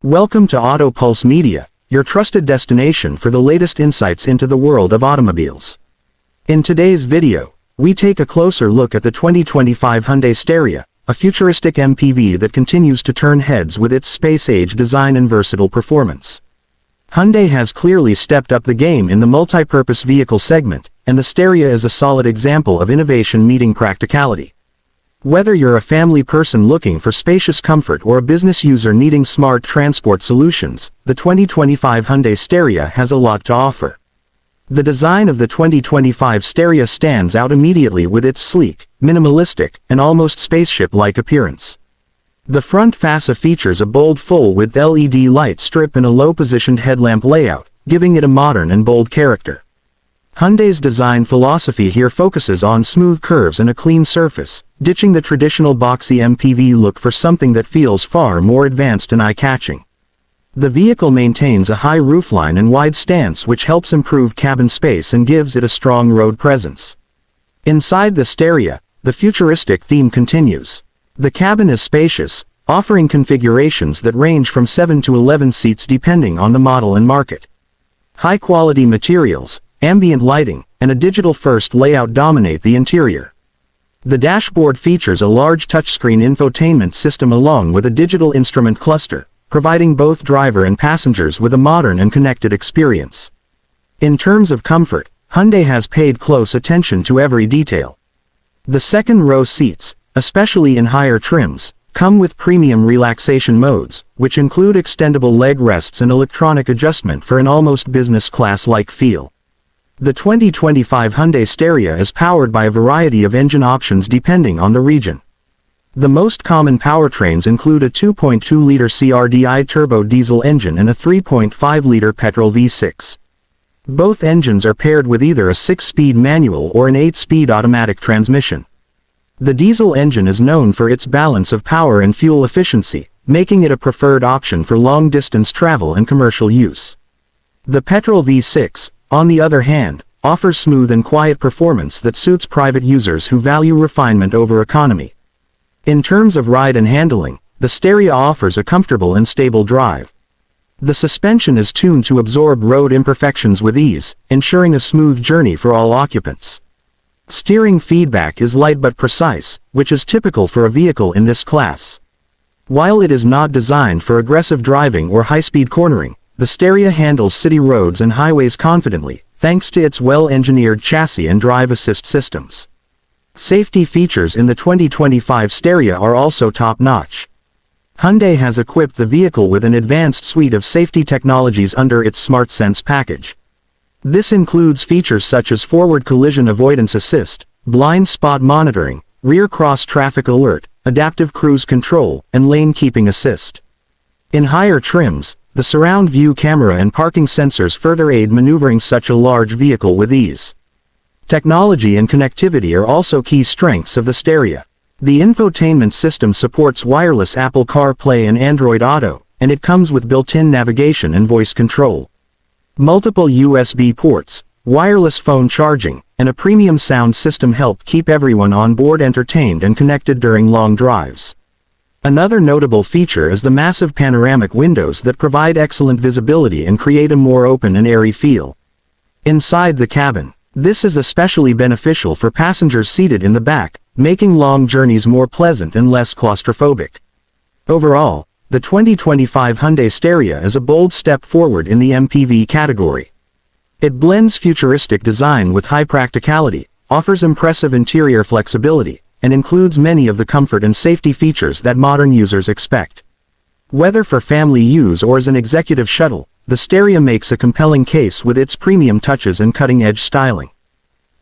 Welcome to Auto Pulse Media, your trusted destination for the latest insights into the world of automobiles. In today's video, we take a closer look at the 2025 Hyundai Staria, a futuristic MPV that continues to turn heads with its space-age design and versatile performance. Hyundai has clearly stepped up the game in the multi-purpose vehicle segment, and the Staria is a solid example of innovation meeting practicality. Whether you're a family person looking for spacious comfort or a business user needing smart transport solutions, the 2025 Hyundai Staria has a lot to offer. The design of the 2025 Staria stands out immediately with its sleek, minimalistic, and almost spaceship-like appearance. The front fascia features a bold full-width LED light strip and a low-positioned headlamp layout, giving it a modern and bold character. Hyundai's design philosophy here focuses on smooth curves and a clean surface, ditching the traditional boxy MPV look for something that feels far more advanced and eye-catching. The vehicle maintains a high roofline and wide stance, which helps improve cabin space and gives it a strong road presence. Inside the Staria, the futuristic theme continues. The cabin is spacious, offering configurations that range from 7 to 11 seats depending on the model and market. High-quality materials, ambient lighting, and a digital-first layout dominate the interior. The dashboard features a large touchscreen infotainment system along with a digital instrument cluster, providing both driver and passengers with a modern and connected experience. In terms of comfort, Hyundai has paid close attention to every detail. The second-row seats, especially in higher trims, come with premium relaxation modes, which include extendable leg rests and electronic adjustment for an almost business-class-like feel. The 2025 Hyundai Staria is powered by a variety of engine options depending on the region. The most common powertrains include a 2.2-liter CRDI turbo diesel engine and a 3.5-liter petrol V6. Both engines are paired with either a 6-speed manual or an 8-speed automatic transmission. The diesel engine is known for its balance of power and fuel efficiency, making it a preferred option for long-distance travel and commercial use. The petrol V6, on the other hand, offers smooth and quiet performance that suits private users who value refinement over economy. In terms of ride and handling, the Staria offers a comfortable and stable drive. The suspension is tuned to absorb road imperfections with ease, ensuring a smooth journey for all occupants. Steering feedback is light but precise, which is typical for a vehicle in this class. While it is not designed for aggressive driving or high-speed cornering, the Staria handles city roads and highways confidently, thanks to its well-engineered chassis and drive assist systems. Safety features in the 2025 Staria are also top-notch. Hyundai has equipped the vehicle with an advanced suite of safety technologies under its SmartSense package. This includes features such as forward collision avoidance assist, blind spot monitoring, rear cross-traffic alert, adaptive cruise control, and lane keeping assist. In higher trims, the surround view camera and parking sensors further aid maneuvering such a large vehicle with ease. Technology and connectivity are also key strengths of the Staria. The infotainment system supports wireless Apple CarPlay and Android Auto, and it comes with built-in navigation and voice control. Multiple USB ports, wireless phone charging, and a premium sound system help keep everyone on board entertained and connected during long drives. Another notable feature is the massive panoramic windows that provide excellent visibility and create a more open and airy feel. Inside the cabin, this is especially beneficial for passengers seated in the back, making long journeys more pleasant and less claustrophobic. Overall, the 2025 Hyundai Staria is a bold step forward in the MPV category. It blends futuristic design with high practicality, offers impressive interior flexibility, and includes many of the comfort and safety features that modern users expect. Whether for family use or as an executive shuttle, the Staria makes a compelling case with its premium touches and cutting-edge styling.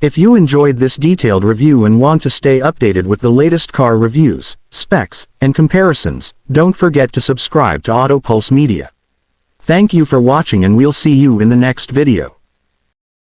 If you enjoyed this detailed review and want to stay updated with the latest car reviews, specs, and comparisons, don't forget to subscribe to Auto Pulse Media. Thank you for watching, and we'll see you in the next video.